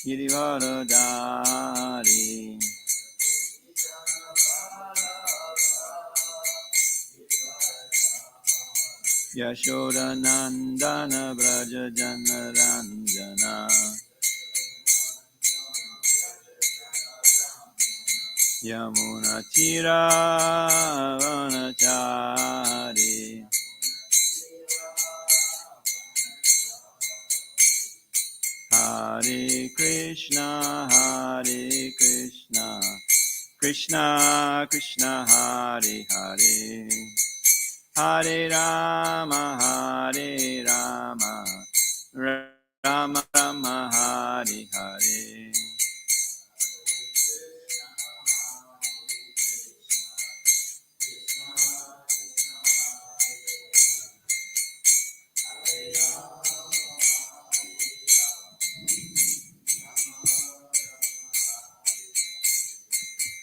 Girivaradari Yashodanandana Braja Janaranjana Yamuna Tira Vanachari Hare Krishna, Krishna Krishna, Hare Hare, Hare Rama, Rama Rama, Hare Hare.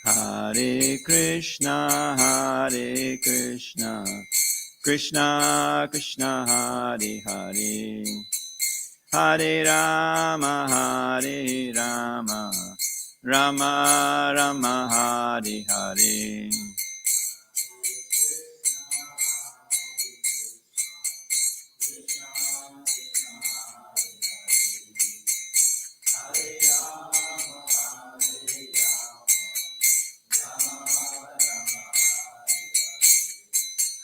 Hare Krishna, Krishna Krishna, Hare Hare, Hare Rama, Rama Rama, Hare Hare.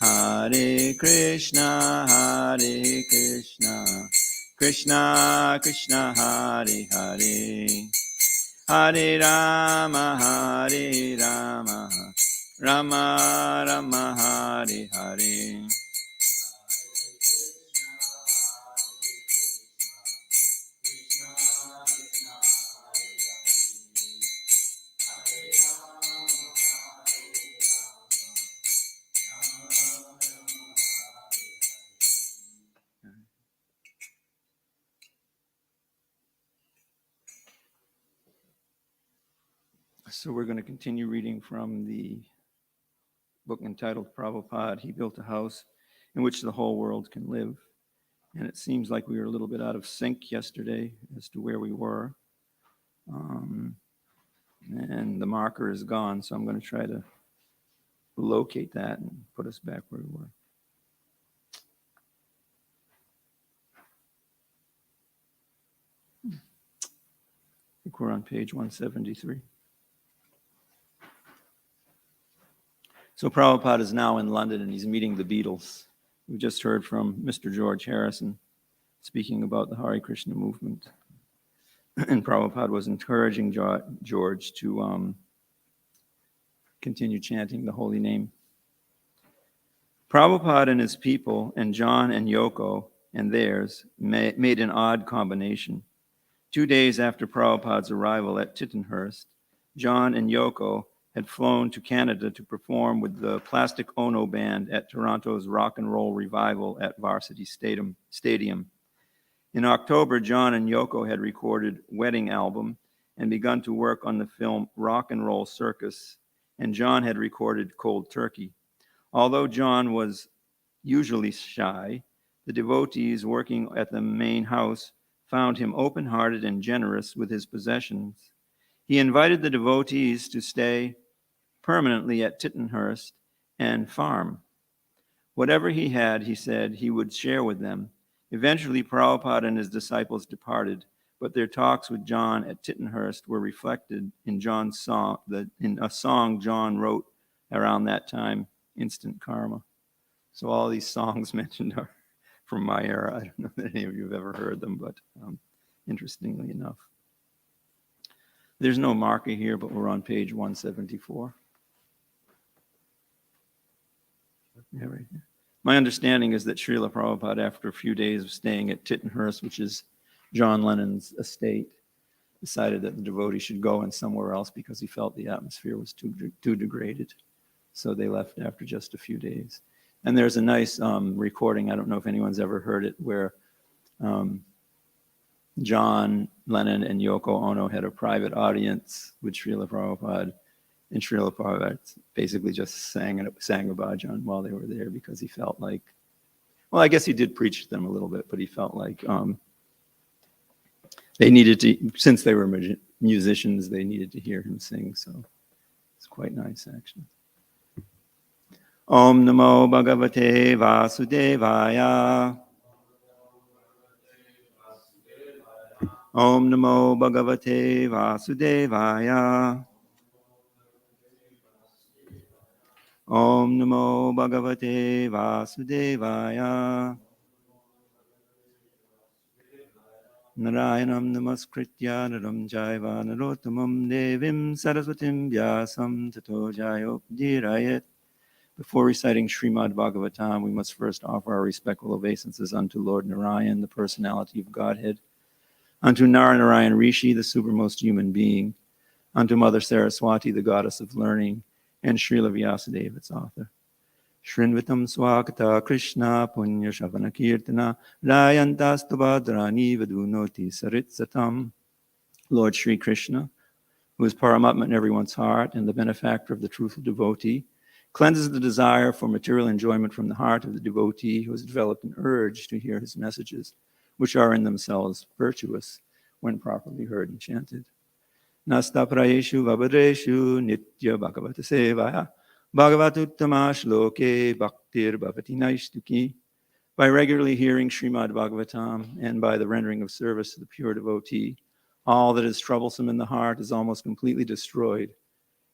Hare Krishna, Krishna Krishna, Hare Hare, Hare Rama, Rama Rama, Hare Hare. So we're going to continue reading from the book entitled Prabhupada, He Built a House in Which the Whole World Can Live. And it seems like we were a little bit out of sync yesterday as to where we were. And the marker is gone, so I'm going to try to locate that and put us back where we were. I think we're on page 173. So Prabhupada is now in London and he's meeting the Beatles. We just heard from Mr. George Harrison speaking about the Hare Krishna movement. And Prabhupada was encouraging George to continue chanting the holy name. Prabhupada and his people and John and Yoko and theirs made an odd combination. 2 days after Prabhupada's arrival at Tittenhurst, John and Yoko had flown to Canada to perform with the Plastic Ono Band at Toronto's Rock and Roll Revival at Varsity Stadium. In October, John and Yoko had recorded Wedding Album and begun to work on the film Rock and Roll Circus, and John had recorded Cold Turkey. Although John was usually shy, the devotees working at the main house found him open-hearted and generous with his possessions. He invited the devotees to stay permanently at Tittenhurst and farm. Whatever he had, he said, he would share with them. Eventually, Prabhupada and his disciples departed, but their talks with John at Tittenhurst were reflected in John's song, in a song John wrote around that time, Instant Karma. So all these songs mentioned are from my era. I don't know if any of you have ever heard them, but interestingly enough. There's no marker here, but we're on page 174. Yeah, right here. My understanding is that Srila Prabhupada, after a few days of staying at Tittenhurst, which is John Lennon's estate, decided that the devotee should go in somewhere else because he felt the atmosphere was too degraded. So they left after just a few days. And there's a nice recording, I don't know if anyone's ever heard it, where John Lennon and Yoko Ono had a private audience with Srila Prabhupada. And Srila Prabhupada basically just sang a bhajan while they were there because he felt like, well, I guess he did preach to them a little bit, but he felt like they needed to, since they were musicians, they needed to hear him sing. So it's quite nice, actually. Om Namo Bhagavate Vasudevaya. Om Namo Bhagavate Vasudevaya. Om Namo Bhagavate Vasudevaya. Narayanam Namaskritya Naram Jaiva Narottamam Devim Saraswatim Vyasam Tato Jayopdirayat. Before reciting Srimad Bhagavatam, we must first offer our respectful obeisances unto Lord Narayan, the personality of Godhead, unto Narayan Rishi, the supermost human being, unto Mother Saraswati, the goddess of learning, and Srila Vyasadeva, its author. Shrinvitam Swakata Krishna Punya Shavana Kirtana Rayantastu Bhadrani Vadunoti Saritsatam. Lord Sri Krishna, who is Paramatma in everyone's heart and the benefactor of the truthful devotee, cleanses the desire for material enjoyment from the heart of the devotee who has developed an urge to hear his messages, which are in themselves virtuous when properly heard and chanted. Nasta prayeshu vabadreshu nitya bhagavata sevaya bhagavatuttama shloke bhaktir bhavati naishtuki. By regularly hearing Srimad Bhagavatam and by the rendering of service to the pure devotee, all that is troublesome in the heart is almost completely destroyed,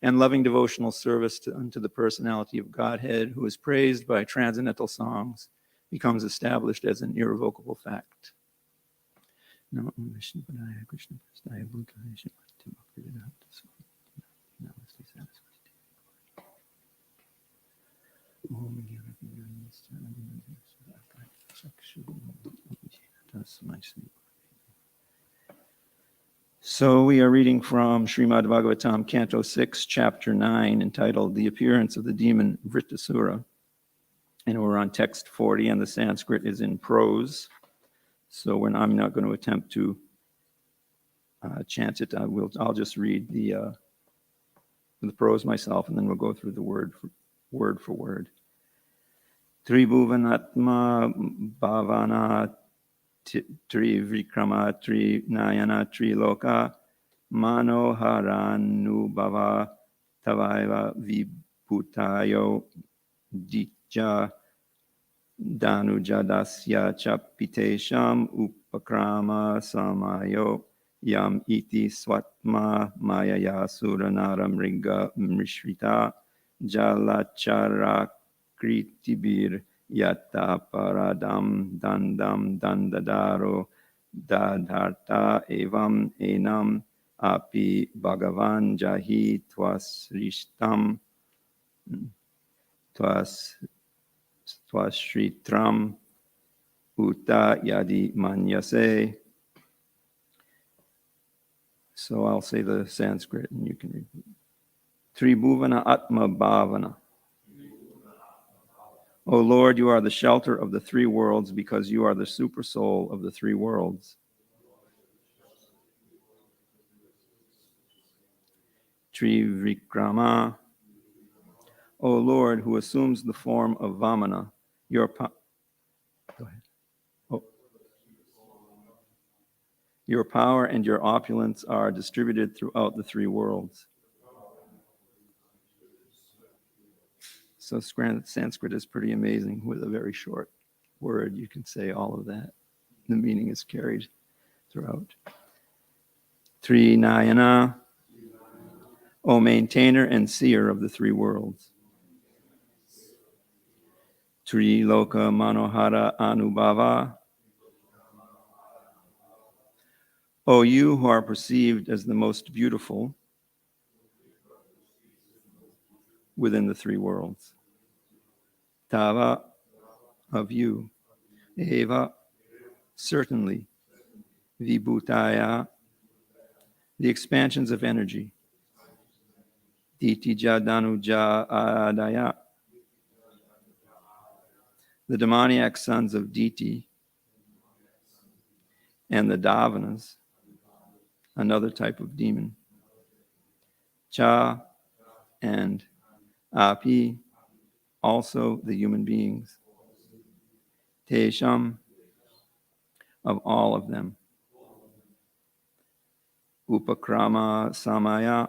and loving devotional service unto the personality of Godhead, who is praised by transcendental songs, becomes established as an irrevocable fact. Namo Vishnu Padaya Krishna Prasthaya Bhutale Shrimati Bhaktivedanta Swami Namaste Saraswati. Om So we are reading from Srimad Bhagavatam, Canto 6, Chapter 9, entitled The Appearance of the Demon Vritasura. And we're on text 40, and the Sanskrit is in prose. So I'm not going to attempt to chant it. I'll just read the prose myself, and then we'll go through the word for word. Tribhuvanatma bhavana tri vikrama tri nayana tri loka manoharanubhava tavaiva vibhutayo ditya danujadasya chapitesham upakrama samayo yam iti swatma mayaya suranara mriga mrishrita jalachara kritibir yata paradam dandam dandadaro dadharta evam enam api bhagavan jahi twasrishtam twasritram uta yadi manyase. So I'll say the Sanskrit and you can repeat. Tribhuvana Atma Bhavana. O Lord, you are the shelter of the three worlds because you are the super soul of the three worlds. Trivikrama. O Lord, who assumes the form of Vamana, your your power and your opulence are distributed throughout the three worlds. So Sanskrit is pretty amazing. With a very short word, you can say all of that. The meaning is carried throughout. Trinayana, O maintainer and seer of the three worlds. Triloka Manohara Anubhava, O you who are perceived as the most beautiful within the three worlds. Tava, of you. Eva, certainly. Vibhutaya, the expansions of energy. Ditija Danuja Adaya, the demoniac sons of Diti, and the Davanas, another type of demon. Cha, and Api, also the human beings. Tesham, of all of them. Upakrama Samaya,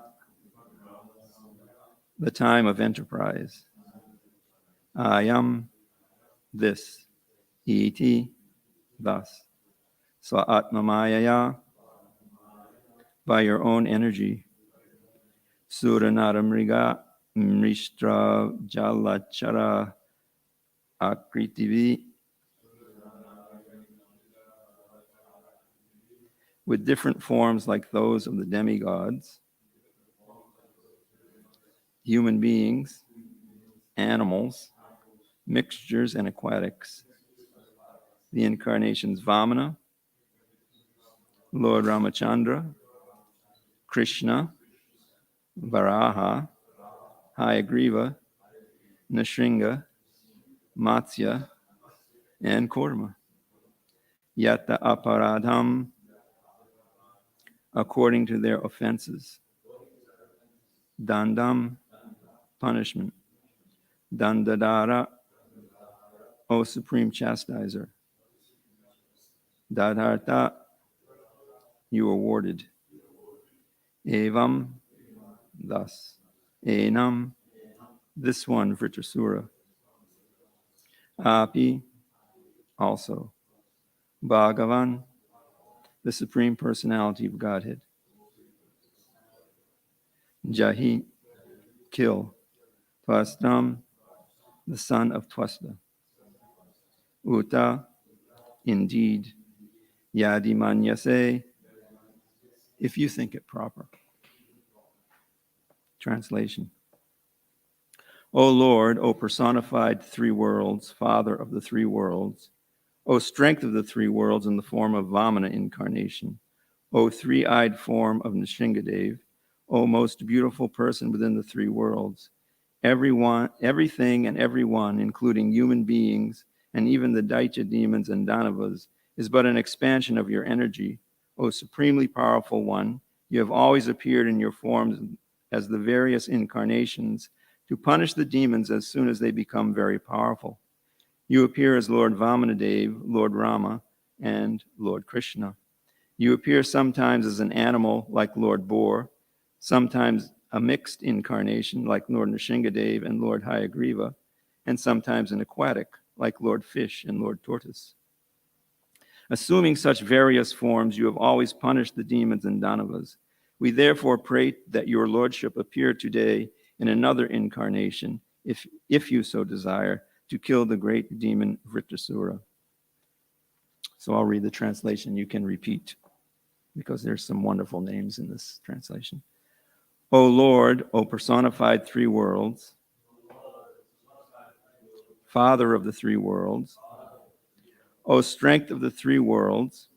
the time of enterprise. Ayam, this. Iti, thus. Swaatmamayaya, by your own energy. Suranaramriga Mrishtra Jalachara Akritivi, with different forms like those of the demigods, human beings, animals, mixtures, and aquatics. The incarnations Vamana, Lord Ramachandra, Krishna, Varaha, Hayagriva, Nrsinga, Matsya, and Kurma. Yata aparadham, according to their offenses. Dandam, punishment. Dandadara, O supreme chastiser. Dadharta, you awarded. Evam, thus. Enam, this one, Vritrasura. Api, also. Bhagavan, the Supreme Personality of Godhead. Jahi, kill. Twastam, the son of Twasta. Uta, indeed. Yadimanyase, if you think it proper. Translation. O Lord, O personified three worlds, Father of the three worlds, O strength of the three worlds in the form of Vamana incarnation, O three-eyed form of Nrsingadev, O most beautiful person within the three worlds, everyone, everything and everyone, including human beings and even the Daitya demons and Danavas, is but an expansion of your energy. O supremely powerful one, you have always appeared in your forms as the various incarnations to punish the demons as soon as they become very powerful. You appear as Lord Vamanadev, Lord Rama, and Lord Krishna. You appear sometimes as an animal like Lord Boar, sometimes a mixed incarnation like Lord Nrsingadev and Lord Hayagriva, and sometimes an aquatic like Lord Fish and Lord Tortoise. Assuming such various forms, you have always punished the demons and Danavas. We therefore pray that your lordship appear today in another incarnation, if you so desire, to kill the great demon Vritrasura. So I'll read the translation. You can repeat, because there's some wonderful names in this translation. O Lord, O personified three worlds, Father of the three worlds, O strength of the three worlds,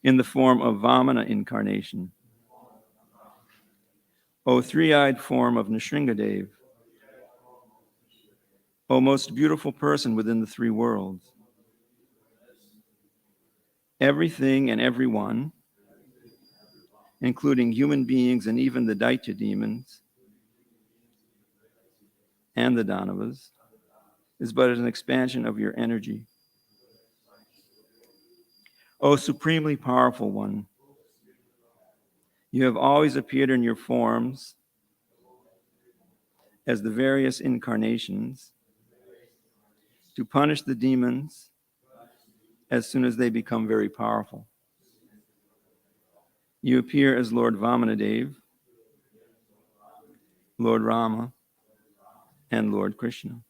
in the form of Vamana incarnation, O three-eyed form of Nrsingadev, O most beautiful person within the three worlds, everything and everyone, including human beings and even the Daitya demons and the Danavas, is but an expansion of your energy. O supremely powerful one, you have always appeared in your forms as the various incarnations to punish the demons as soon as they become very powerful. You appear as Lord Vamanadev, Lord Rama, and Lord Krishna.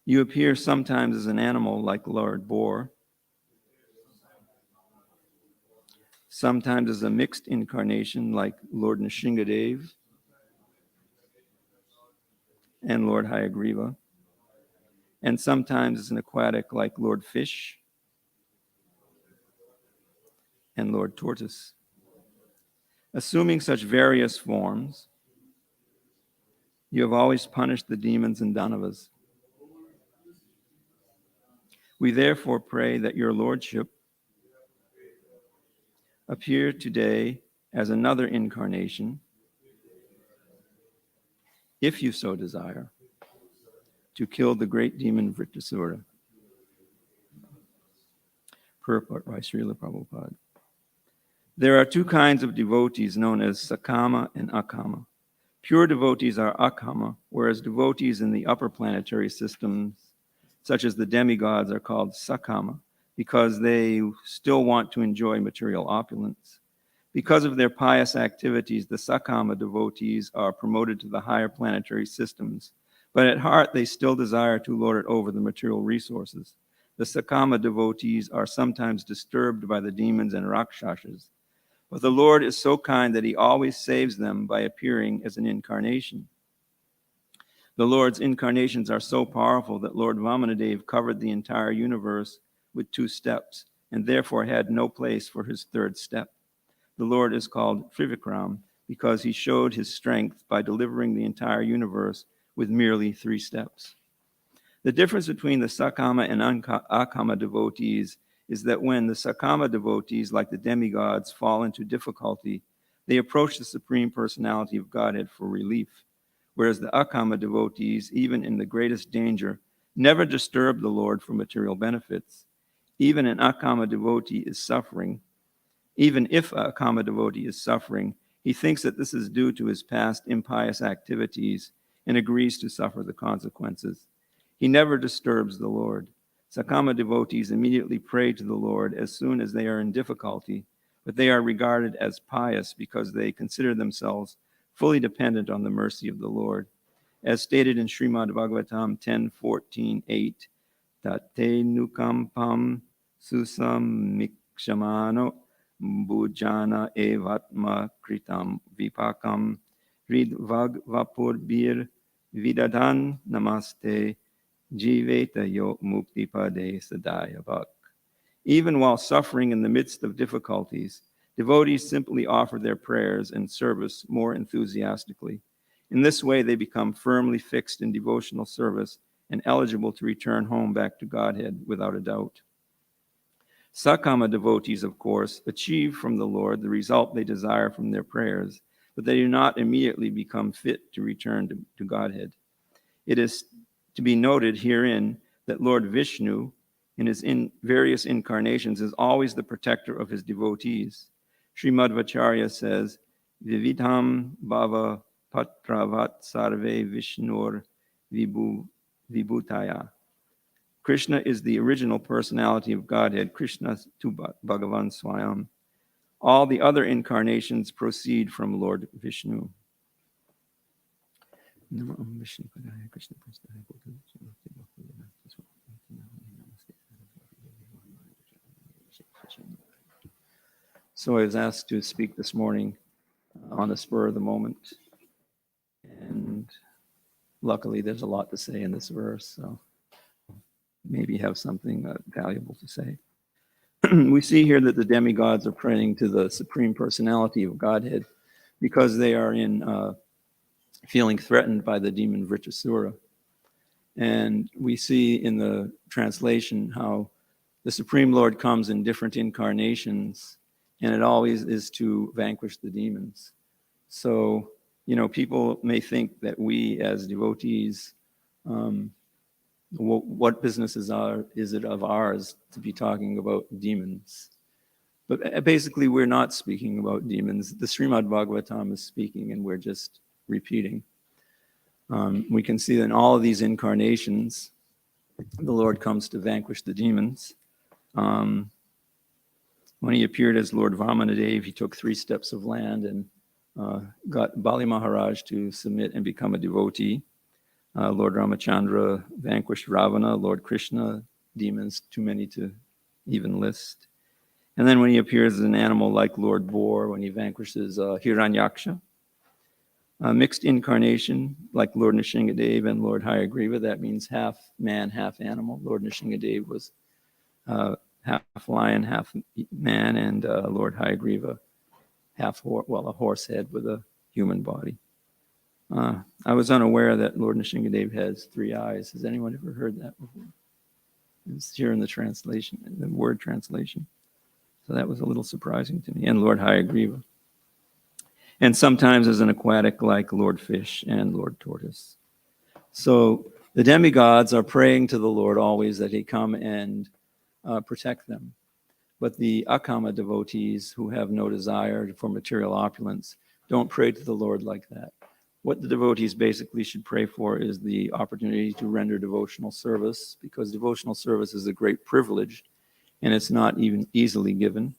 You appear sometimes as an animal like Lord Boar, sometimes as a mixed incarnation like Lord Nrsingadev and Lord Hayagriva, and sometimes as an aquatic like Lord Fish and Lord Tortoise. Assuming such various forms, you have always punished the demons and Danavas. We therefore pray that your lordship appear today as another incarnation, if you so desire, to kill the great demon Vritrasura. Purport by Srila Prabhupada. There are two kinds of devotees known as Sakama and Akama. Pure devotees are Akama, whereas devotees in the upper planetary systems, such as the demigods, are called Sakama, because they still want to enjoy material opulence. Because of their pious activities, the Sakama devotees are promoted to the higher planetary systems, but at heart they still desire to lord it over the material resources. The Sakama devotees are sometimes disturbed by the demons and Rakshasas, but the Lord is so kind that he always saves them by appearing as an incarnation. The Lord's incarnations are so powerful that Lord Vamanadeva covered the entire universe with 2 steps and therefore had no place for his 3rd step. The Lord is called Trivikram because he showed his strength by delivering the entire universe with merely 3 steps. The difference between the Sakama and Akama devotees is that when the Sakama devotees, like the demigods, fall into difficulty, they approach the Supreme Personality of Godhead for relief, whereas the Akama devotees, even in the greatest danger, never disturb the Lord for material benefits. Even an Akama devotee is suffering. Even if a Akama devotee is suffering, he thinks that this is due to his past impious activities and agrees to suffer the consequences. He never disturbs the Lord. Sakama devotees immediately pray to the Lord as soon as they are in difficulty, but they are regarded as pious because they consider themselves fully dependent on the mercy of the Lord. As stated in Srimad Bhagavatam 10:14-8, Tate nukampam susam mikshamano bhujana evatma kritam vipakam ridvag vapur bir vidadan namaste jiveta yo mukti pade sadayavak. Even while suffering in the midst of difficulties, devotees simply offer their prayers and service more enthusiastically. In this way, they become firmly fixed in devotional service and eligible to return home back to Godhead without a doubt. Sakama devotees, of course, achieve from the Lord the result they desire from their prayers, but they do not immediately become fit to return to Godhead. It is to be noted herein that Lord Vishnu, in his various incarnations, is always the protector of his devotees. Srimad Vacharya says, Vividham bhava patravat sarve vishnur vibhutaya. Krishna is the original personality of Godhead, Krishna tu Bhagavan Swayam. All the other incarnations proceed from Lord Vishnu. So I was asked to speak this morning on the spur of the moment, and luckily there's a lot to say in this verse, so maybe have something valuable to say. We see here that the demigods are praying to the Supreme Personality of Godhead because they are feeling threatened by the demon Vritrasura. And we see in the translation how the Supreme Lord comes in different incarnations, and it always is to vanquish the demons. So, people may think that we as devotees, what business is it of ours to be talking about demons? But basically, we're not speaking about demons. The Srimad Bhagavatam is speaking, and we're just repeating. We can see that in all of these incarnations, the Lord comes to vanquish the demons. When he appeared as Lord Vamanadeva, he took 3 steps of land and got Bali Maharaj to submit and become a devotee. Lord Ramachandra vanquished Ravana, Lord Krishna, demons too many to even list. And then when he appears as an animal like Lord Boar, when he vanquishes Hiranyaksha, mixed incarnation like Lord Nrsingadev and Lord Hayagriva, that means half man, half animal. Lord Nrsingadev was half lion, half man, and Lord Hayagriva half a horse head with a human body. I was unaware that Lord Nrsingadev has 3 eyes. Has anyone ever heard that before? It's here in the translation, in the word translation. So that was a little surprising to me. And Lord Hayagriva. And sometimes as an aquatic like Lord Fish and Lord Tortoise. So the demigods are praying to the Lord always that he come and protect them. But the akama devotees who have no desire for material opulence don't pray to the Lord like that. What the devotees basically should pray for is the opportunity to render devotional service, because devotional service is a great privilege, and it's not even easily given.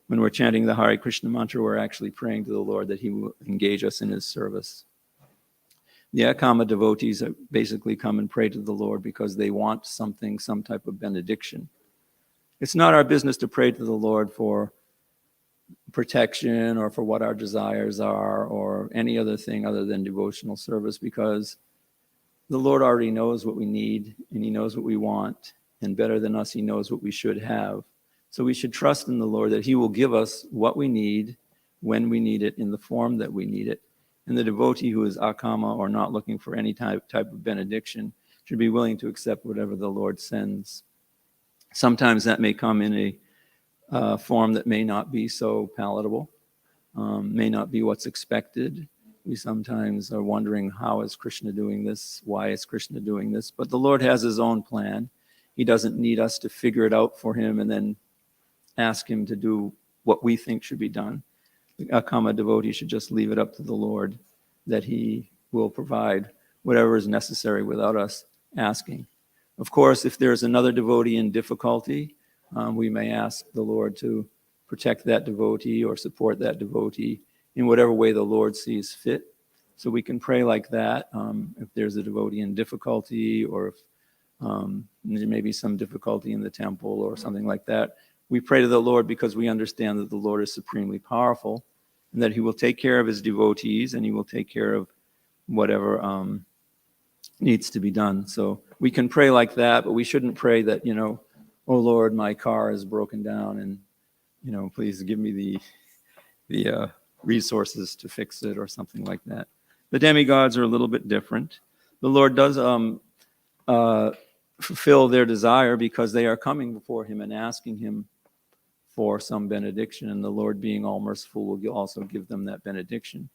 When we're chanting the Hare Krishna mantra, we're actually praying to the Lord that he will engage us in his service. The akama devotees basically come and pray to the Lord because they want something, some type of benediction. It's not our business to pray to the Lord for protection or for what our desires are or any other thing other than devotional service, because the Lord already knows what we need and he knows what we want, and better than us, he knows what we should have. So we should trust in the Lord that he will give us what we need when we need it in the form that we need it. And the devotee who is akama, or not looking for any type of benediction, should be willing to accept whatever the Lord sends. Sometimes that may come in a form that may not be so palatable, may not be what's expected. We sometimes are wondering, how is Krishna doing this? Why is Krishna doing this? But the Lord has his own plan. He doesn't need us to figure it out for him and then ask him to do what we think should be done. The akama devotee should just leave it up to the Lord, that he will provide whatever is necessary without us asking. Of course, if there's another devotee in difficulty, we may ask the Lord to protect that devotee or support that devotee in whatever way the Lord sees fit. So we can pray like that. If there's a devotee in difficulty, or if there may be some difficulty in the temple or something like that, we pray to the Lord because we understand that the Lord is supremely powerful and that he will take care of his devotees and he will take care of whatever needs to be done. So we can pray like that, but we shouldn't pray that, oh Lord, my car is broken down and, please give me the resources to fix it or something like that. The demigods are a little bit different. The Lord does fulfill their desire because they are coming before him and asking him for some benediction, and the Lord, being all merciful, will also give them that benediction.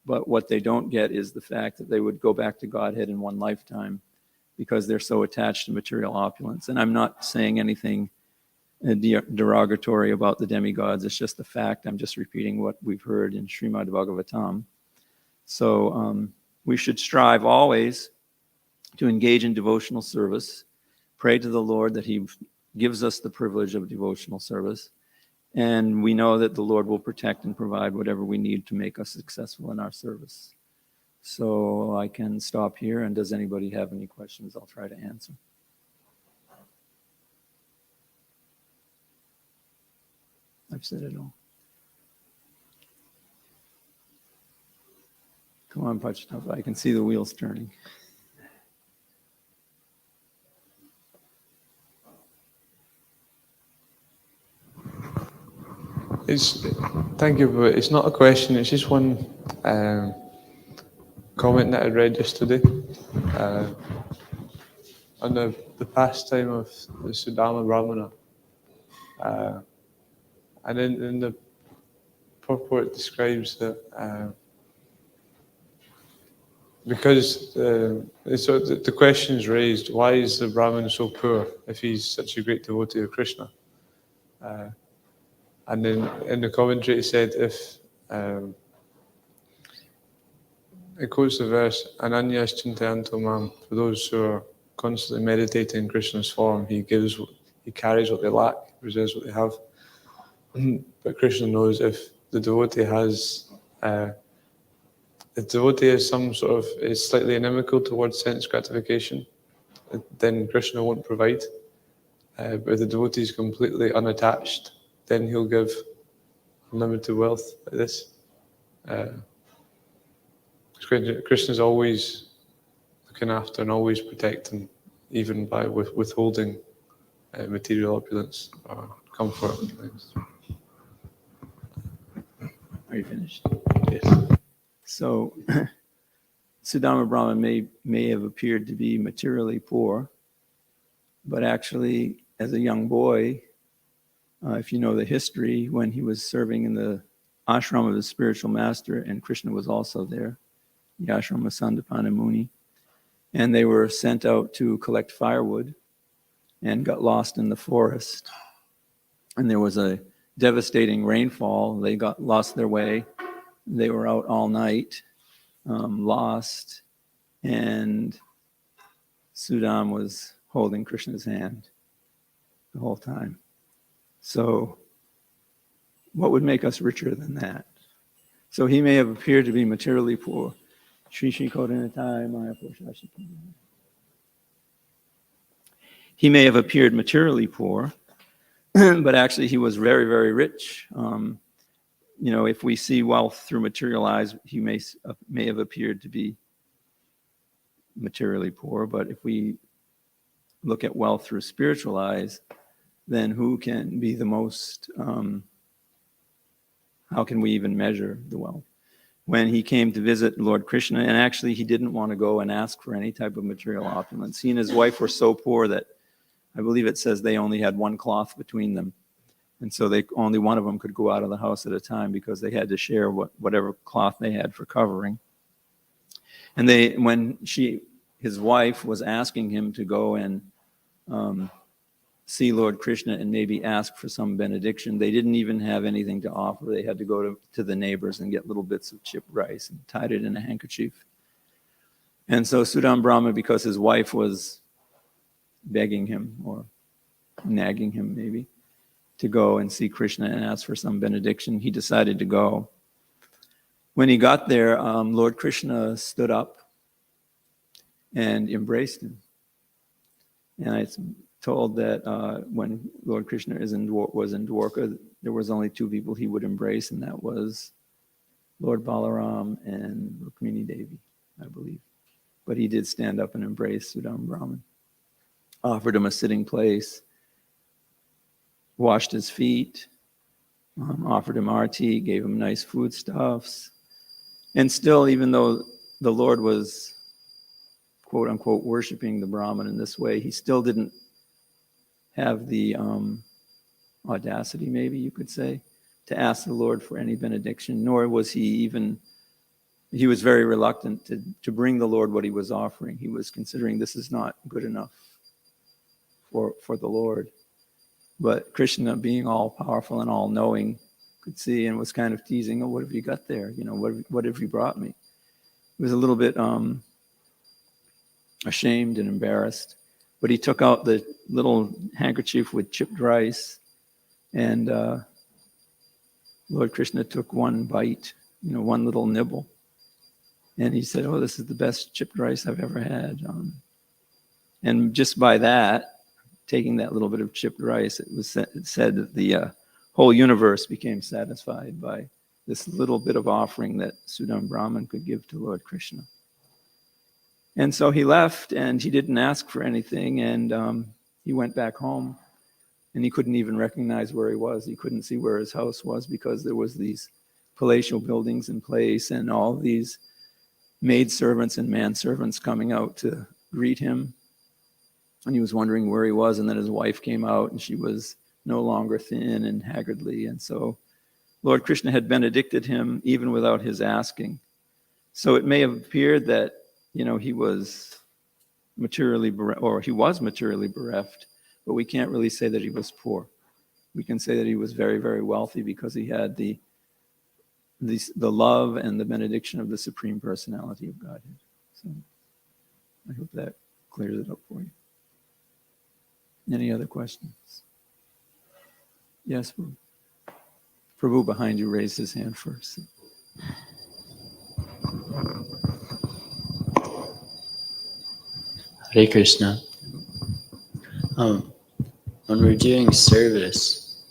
But what they don't get is the fact that they would go back to Godhead in one lifetime because they're so attached to material opulence. And I'm not saying anything derogatory about the demigods. It's just a fact. I'm just repeating what we've heard in Srimad Bhagavatam. So we should strive always to engage in devotional service, pray to the Lord that he gives us the privilege of devotional service, and we know that the Lord will protect and provide whatever we need to make us successful in our service. So I can stop here, and does anybody have any questions? I'll try to answer. I've said it all. Come on, Pachatapa. I can see the wheels turning. Thank you, but it's not a question. It's just one comment that I read yesterday on the pastime of the Sudama Brahmana. And in the purport it describes that because the question is raised, why is the Brahmin so poor if he's such a great devotee of Krishna? And then in the commentary it said, if it quotes the verse, Ananyas Chintayanto Mam, for those who are constantly meditating in Krishna's form, he carries what they lack, reserves what they have. But Krishna knows if the devotee is slightly inimical towards sense gratification, then Krishna won't provide. But if the devotee is completely unattached, then he'll give unlimited wealth like this. Krishna is always looking after and always protecting, even by withholding material opulence or comfort. Are you finished? Yes. So Sudama Brahman may have appeared to be materially poor, but actually, as a young boy, if you know the history, when he was serving in the ashram of his spiritual master, and Krishna was also there, the ashram of Sandapana Muni, and they were sent out to collect firewood and got lost in the forest. and there was a devastating rainfall. They lost their way. They were out all night, lost, and Sudam was holding Krishna's hand the whole time. So what would make us richer than that? So he may have appeared to be materially poor. He may have appeared materially poor, but actually he was very, very rich. If we see wealth through material eyes, he may have appeared to be materially poor, but if we look at wealth through spiritual eyes, then who can be the most, how can we even measure the wealth? When he came to visit Lord Krishna, and actually he didn't want to go and ask for any type of material opulence. He and his wife were so poor that I believe it says they only had one cloth between them. And so only one of them could go out of the house at a time because they had to share whatever cloth they had for covering. And when his wife was asking him to go and see Lord Krishna and maybe ask for some benediction, they didn't even have anything to offer. They had to go to the neighbors and get little bits of chipped rice and tied it in a handkerchief. And so Sudam Brahma, because his wife was begging him or nagging him maybe to go and see Krishna and ask for some benediction, he decided to go. When he got there, Lord Krishna stood up and embraced him. And it's told that when Lord Krishna was in Dwarka, there was only two people he would embrace, and that was Lord Balaram and Rukmini Devi, I believe. But he did stand up and embrace Sudam Brahman, offered him a sitting place, washed his feet, offered him arti, gave him nice foodstuffs. And still, even though the Lord was, quote unquote, worshiping the Brahman in this way, he still didn't have the audacity, maybe you could say, to ask the Lord for any benediction, nor was he was very reluctant to bring the Lord what he was offering. He was considering this is not good enough for the Lord. But Krishna, being all powerful and all knowing, could see and was kind of teasing, oh, what have you got there? What have you brought me? He was a little bit ashamed and embarrassed, but he took out the little handkerchief with chipped rice, and Lord Krishna took one bite, one little nibble, and he said, oh, this is the best chipped rice I've ever had. And just by that, taking that little bit of chipped rice, it said that the whole universe became satisfied by this little bit of offering that Sudam Brahman could give to Lord Krishna. And so he left, and he didn't ask for anything, and he went back home, and he couldn't even recognize where he was. He couldn't see where his house was because there was these palatial buildings in place and all these maidservants and manservants coming out to greet him. And he was wondering where he was, and then his wife came out, and she was no longer thin and haggardly. And so Lord Krishna had benedicted him even without his asking. So it may have appeared that, he was materially bereft, but we can't really say that he was poor. We can say that he was very, very wealthy because he had the love and the benediction of the Supreme Personality of Godhead. So I hope that clears it up for you. Any other questions? Yes, Prabhu. Prabhu behind you raised his hand first. Hare Krishna. When we're doing service,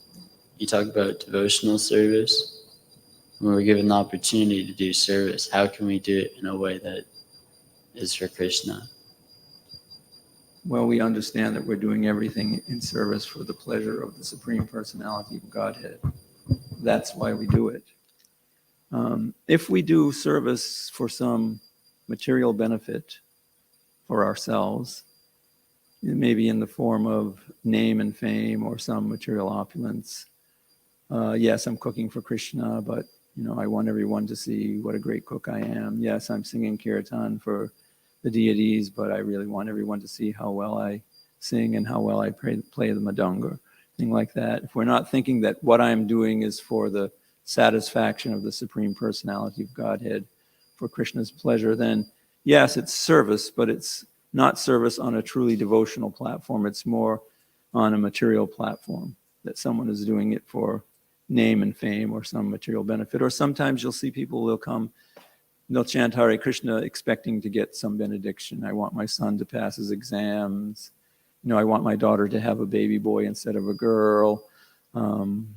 you talk about devotional service. When we're given the opportunity to do service, how can we do it in a way that is for Krishna? Well, we understand that we're doing everything in service for the pleasure of the Supreme Personality of Godhead. That's why we do it. If we do service for some material benefit for ourselves, maybe in the form of name and fame or some material opulence, yes, I'm cooking for Krishna, but I want everyone to see what a great cook I am. Yes, I'm singing kirtan for the deities, but I really want everyone to see how well I sing and how well I play the madanga. thing like that. If we're not thinking that what I'm doing is for the satisfaction of the Supreme Personality of Godhead, for Krishna's pleasure, then yes, it's service, but it's not service on a truly devotional platform. It's more on a material platform, that someone is doing it for name and fame or some material benefit. Or sometimes you'll see people will come, they'll chant Hare Krishna expecting to get some benediction. I want my son to pass his exams. I want my daughter to have a baby boy instead of a girl. I'm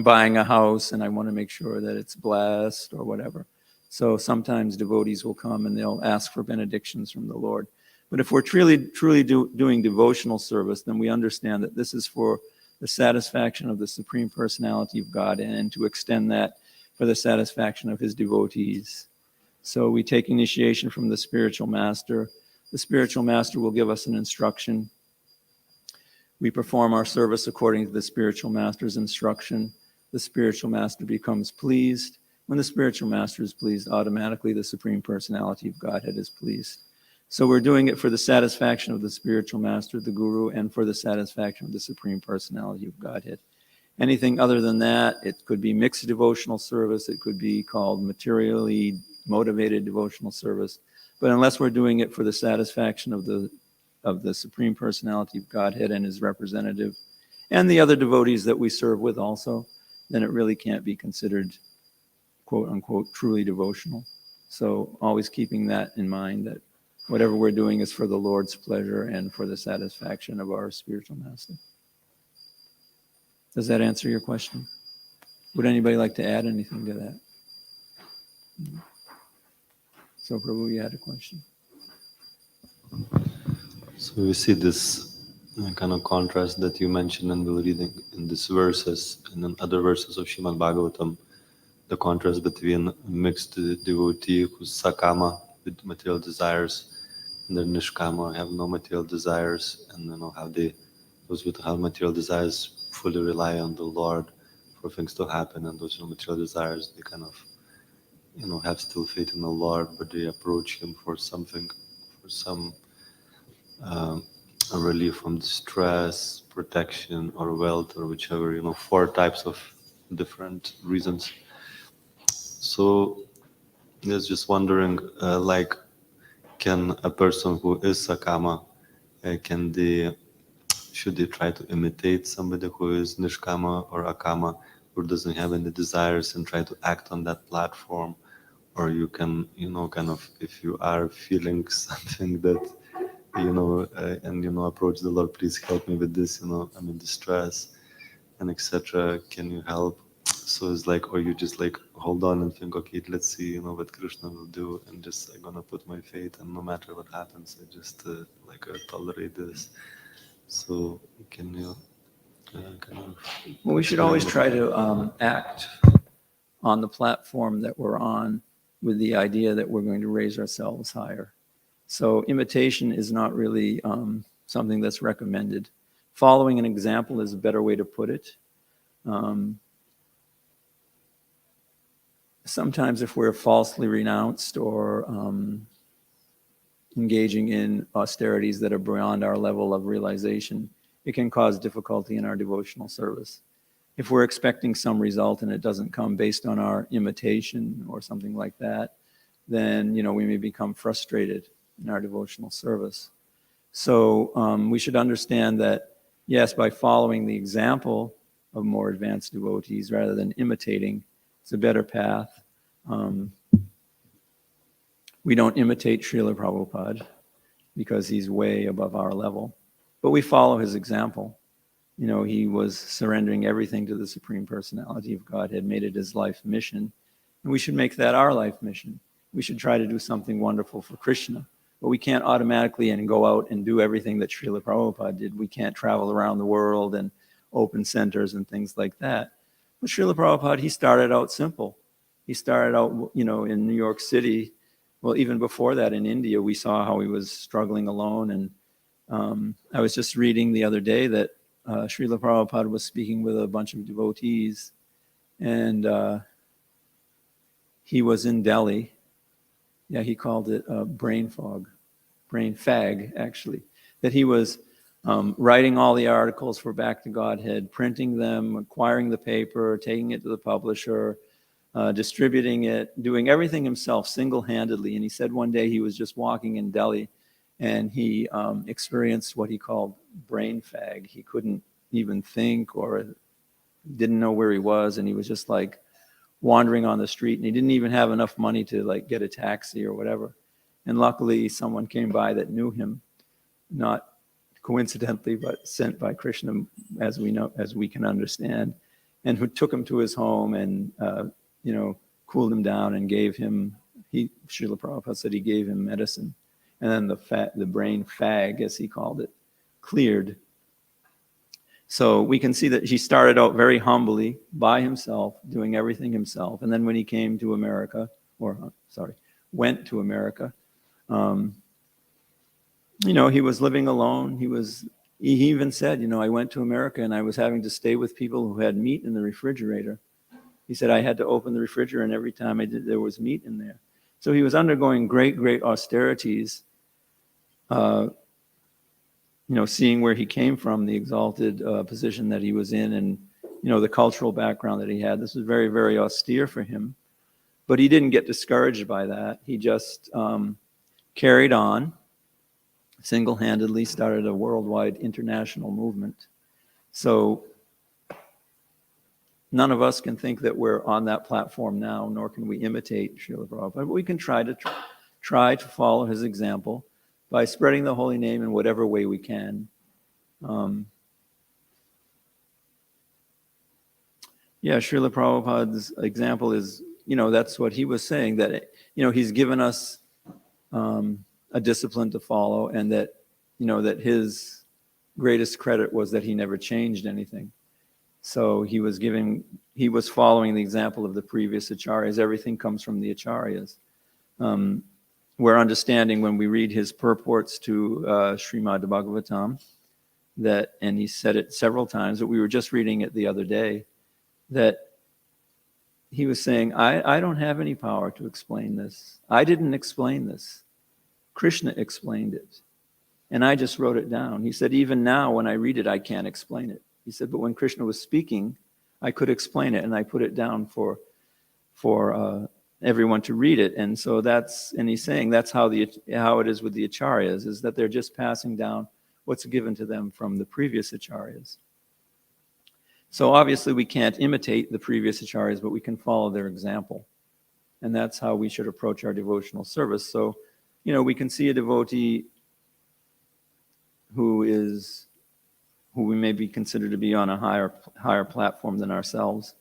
buying a house and I want to make sure that it's blessed or whatever. So sometimes devotees will come and they'll ask for benedictions from the Lord. But if we're truly doing devotional service, then we understand that this is for the satisfaction of the Supreme Personality of God and to extend that for the satisfaction of his devotees. So we take initiation from the spiritual master. The spiritual master will give us an instruction. We perform our service according to the spiritual master's instruction. The spiritual master becomes pleased. When the spiritual master is pleased, automatically the Supreme Personality of Godhead is pleased. So we're doing it for the satisfaction of the spiritual master, the guru, and for the satisfaction of the Supreme Personality of Godhead. Anything other than that, it could be mixed devotional service. It could be called materially motivated devotional service. But unless we're doing it for the satisfaction of the Supreme Personality of Godhead and his representative, and the other devotees that we serve with also, then it really can't be considered, quote unquote, truly devotional. So always keeping that in mind, that whatever we're doing is for the Lord's pleasure and for the satisfaction of our spiritual master. Does that answer your question? Would anybody like to add anything to that? So, Prabhu, you had a question. So we see this kind of contrast that you mentioned and we'll read in these verses and in other verses of Srimad Bhagavatam, the contrast between a mixed devotee who's sakama with material desires and the nishkama have no material desires, and how those with have material desires fully rely on the Lord for things to happen, and those material desires, they kind of have still faith in the Lord, but they approach him for something, for some relief from distress, protection, or wealth, or whichever, 4 types of different reasons. So I was just wondering, can a person who is sakama, should they try to imitate somebody who is nishkama or akama, who doesn't have any desires, and try to act on that platform? Or you can, kind of, if you are feeling something that, and, approach the Lord, please help me with this, I'm in distress, and etc. Can you help? So it's or you just hold on and think, okay, let's see, what Krishna will do, and just I'm gonna put my faith, and no matter what happens, I just tolerate this. So can you kind of? Well, we should always try to act on the platform that we're on with the idea that we're going to raise ourselves higher. So imitation is not really something that's recommended. Following an example is a better way to put it. Sometimes if we're falsely renounced or engaging in austerities that are beyond our level of realization, it can cause difficulty in our devotional service. If we're expecting some result and it doesn't come based on our imitation or something like that, then we may become frustrated in our devotional service. So we should understand that, yes, by following the example of more advanced devotees rather than imitating, it's a better path. We don't imitate Srila Prabhupada because he's way above our level, but we follow his example. He was surrendering everything to the Supreme Personality of Godhead, made it his life mission, and we should make that our life mission. We should try to do something wonderful for Krishna, but we can't automatically go out and do everything that Srila Prabhupada did. We can't travel around the world and open centers and things like that. But Srila Prabhupada, he started out simple. He started out, in New York City. Well, even before that in India, we saw how he was struggling alone. And I was just reading the other day that Srila Prabhupada was speaking with a bunch of devotees, and he was in Delhi. Yeah, he called it brain fog, brain fag, actually. That he was writing all the articles for Back to Godhead, printing them, acquiring the paper, taking it to the publisher, distributing it, doing everything himself single-handedly. And he said one day he was just walking in Delhi and he experienced what he called brain fag. He couldn't even think or didn't know where he was, and he was just like wandering on the street, and he didn't even have enough money to like get a taxi or whatever. And luckily someone came by that knew him, not coincidentally, but sent by Krishna, as we know, as we can understand, and who took him to his home and cooled him down and gave him, Srila Prabhupada said he gave him medicine, and then the brain fag, as he called it, cleared. So we can see that he started out very humbly by himself, doing everything himself, and then when he came to America, went to America, he was living alone. He even said, I went to America and I was having to stay with people who had meat in the refrigerator. He said, I had to open the refrigerator, and every time I did, there was meat in there. So he was undergoing great, great austerities, seeing where he came from, the exalted position that he was in, and, the cultural background that he had. This was very, very austere for him. But he didn't get discouraged by that. He just carried on, single-handedly started a worldwide international movement. So none of us can think that we're on that platform now, nor can we imitate Srila Prabhupada. But we can try to follow his example by spreading the holy name in whatever way we can. Srila Prabhupada's example is, that's what he was saying, that, he's given us a discipline to follow, and that, that his greatest credit was that he never changed anything. So he was following the example of the previous acharyas. Everything comes from the acharyas. We're understanding when we read his purports to Srimad Bhagavatam, and he said it several times, but we were just reading it the other day, that he was saying, I don't have any power to explain this. I didn't explain this. Krishna explained it, and I just wrote it down. He said, even now when I read it, I can't explain it. He said, but when Krishna was speaking, I could explain it, and I put it down for everyone to read it. And so and he's saying that's how it is with the acharyas, is that they're just passing down what's given to them from the previous acharyas. So obviously we can't imitate the previous acharyas, but we can follow their example. And that's how we should approach our devotional service. So, we can see a devotee who we may be considered to be on a higher platform than ourselves,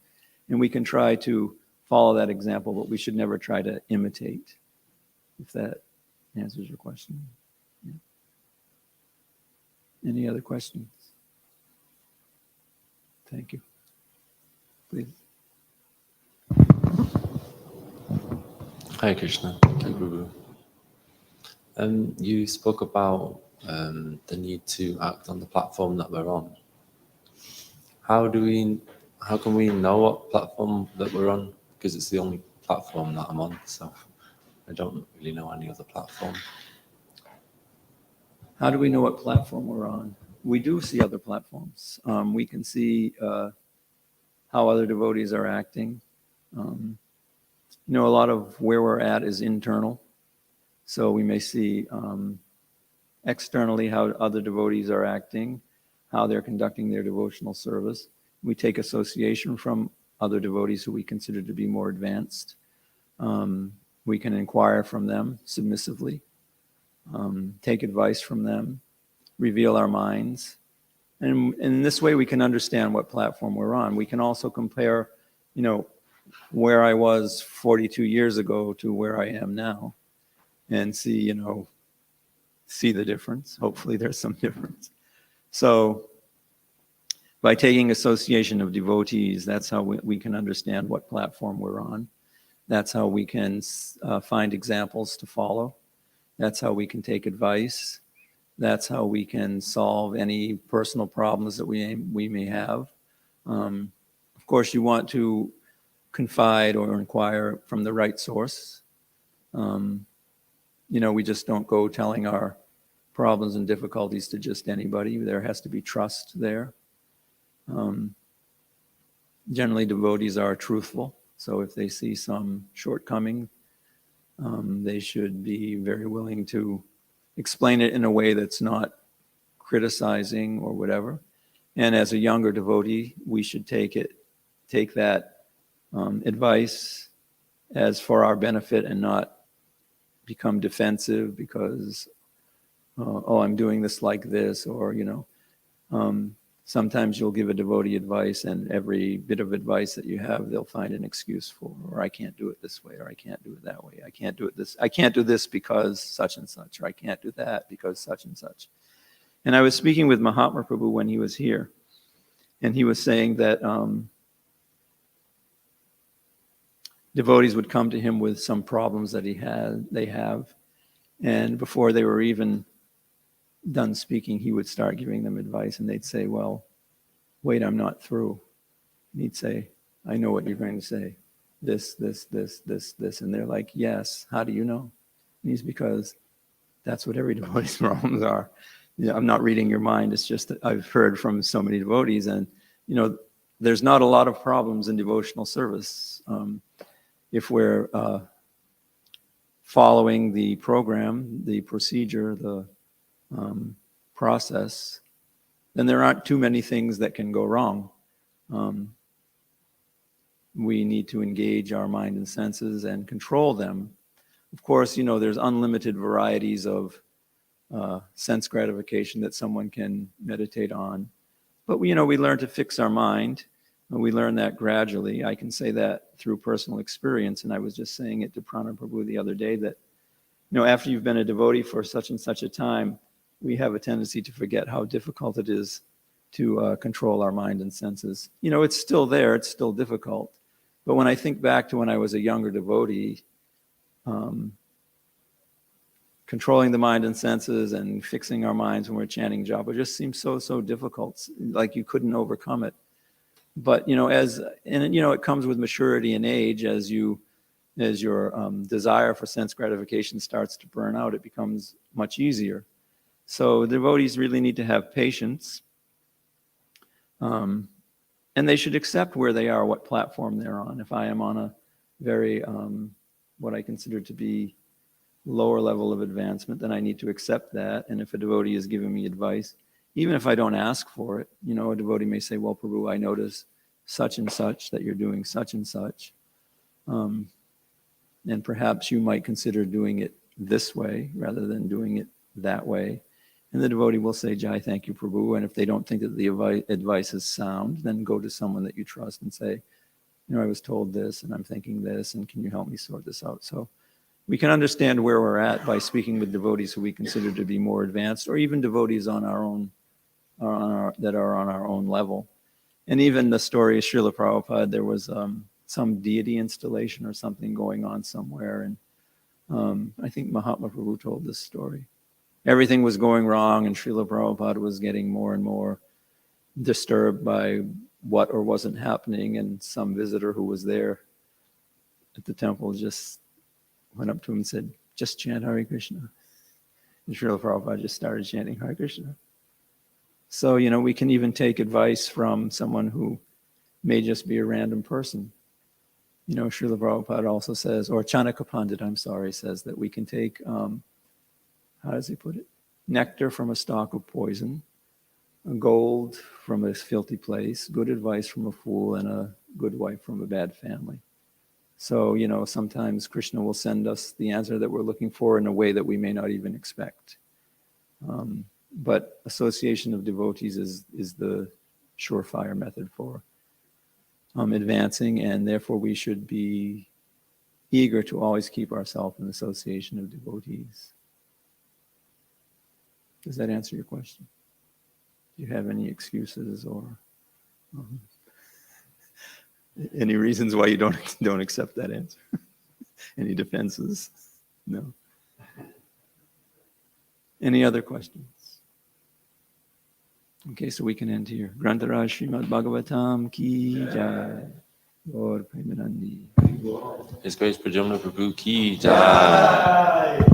and we can try to follow that example, but we should never try to imitate, if that answers your question. Yeah. Any other questions? Thank you. Please. Hi Krishna. Thank you, Prabhu. You spoke about the need to act on the platform that we're on. How can we know what platform that we're on? Because it's the only platform that I'm on, so I don't really know any other platform. How do we know what platform we're on? We do see other platforms. We can see how other devotees are acting. A lot of where we're at is internal. So we may see externally how other devotees are acting, how they're conducting their devotional service. We take association from other devotees who we consider to be more advanced. We can inquire from them submissively, take advice from them, reveal our minds. And in this way, we can understand what platform we're on. We can also compare, where I was 42 years ago to where I am now, and see the difference. Hopefully there's some difference. So by taking association of devotees, that's how we can understand what platform we're on. That's how we can find examples to follow. That's how we can take advice. That's how we can solve any personal problems that we may have. Of course, you want to confide or inquire from the right source. We just don't go telling our problems and difficulties to just anybody. There has to be trust there. Generally, devotees are truthful. So if they see some shortcoming, they should be very willing to explain it in a way that's not criticizing or whatever. And as a younger devotee, we should take that advice as for our benefit and not become defensive because, I'm doing this like this, or, sometimes you'll give a devotee advice and every bit of advice that you have, they'll find an excuse for, or I can't do it this way, or I can't do it that way. I can't do this because such and such, or I can't do that because such and such. And I was speaking with Mahatma Prabhu when he was here, and he was saying that devotees would come to him with some problems that they have, and before they were even done speaking, he would start giving them advice, and they'd say, well, wait, I'm not through. And he'd say, I know what you're going to say. This. And they're like, yes, how do you know? And he's, because that's what every devotee's problems are. I'm not reading your mind. It's just that I've heard from so many devotees, and, there's not a lot of problems in devotional service. If we're following the program, the procedure, the process, then there aren't too many things that can go wrong. We need to engage our mind and senses and control them. Of course, there's unlimited varieties of sense gratification that someone can meditate on. But we learn to fix our mind. We learn that gradually. I can say that through personal experience. And I was just saying it to Prana Prabhu the other day that, after you've been a devotee for such and such a time, we have a tendency to forget how difficult it is to control our mind and senses. It's still there, it's still difficult. But when I think back to when I was a younger devotee, controlling the mind and senses and fixing our minds when we're chanting japa just seems so difficult, like you couldn't overcome it. But, it comes with maturity and age. As your desire for sense gratification starts to burn out, it becomes much easier. So devotees really need to have patience, and they should accept where they are, what platform they're on. If I am on a very, what I consider to be lower level of advancement, then I need to accept that. And if a devotee is giving me advice, even if I don't ask for it, a devotee may say, well, Prabhu, I notice such and such, that you're doing such and such. And perhaps you might consider doing it this way rather than doing it that way. And the devotee will say, Jai, thank you, Prabhu. And if they don't think that the advice is sound, then go to someone that you trust and say, I was told this and I'm thinking this, and can you help me sort this out? So we can understand where we're at by speaking with devotees who we consider to be more advanced, or even devotees on our own, that are on our own level. And even the story of Srila Prabhupada, there was some deity installation or something going on somewhere, and I think Mahatma Prabhu told this story. Everything was going wrong, and Srila Prabhupada was getting more and more disturbed by what or wasn't happening, and some visitor who was there at the temple just went up to him and said, just chant Hare Krishna. And Srila Prabhupada just started chanting Hare Krishna. So, we can even take advice from someone who may just be a random person. Srila Prabhupada also says, or Chanaka Pandit, says that we can take, how does he put it? Nectar from a stalk of poison, gold from a filthy place, good advice from a fool, and a good wife from a bad family. So, sometimes Krishna will send us the answer that we're looking for in a way that we may not even expect. But association of devotees is the surefire method for advancing, and therefore we should be eager to always keep ourselves in association of devotees. Does that answer your question? Do you have any excuses or any reasons why you don't accept that answer? Any defenses? No. Any other questions? Okay, so we can end here. Grantaraj Srimad Bhagavatam ki jai. Gaur Premanandi. His Grace Pradyumna Prabhu ki jai.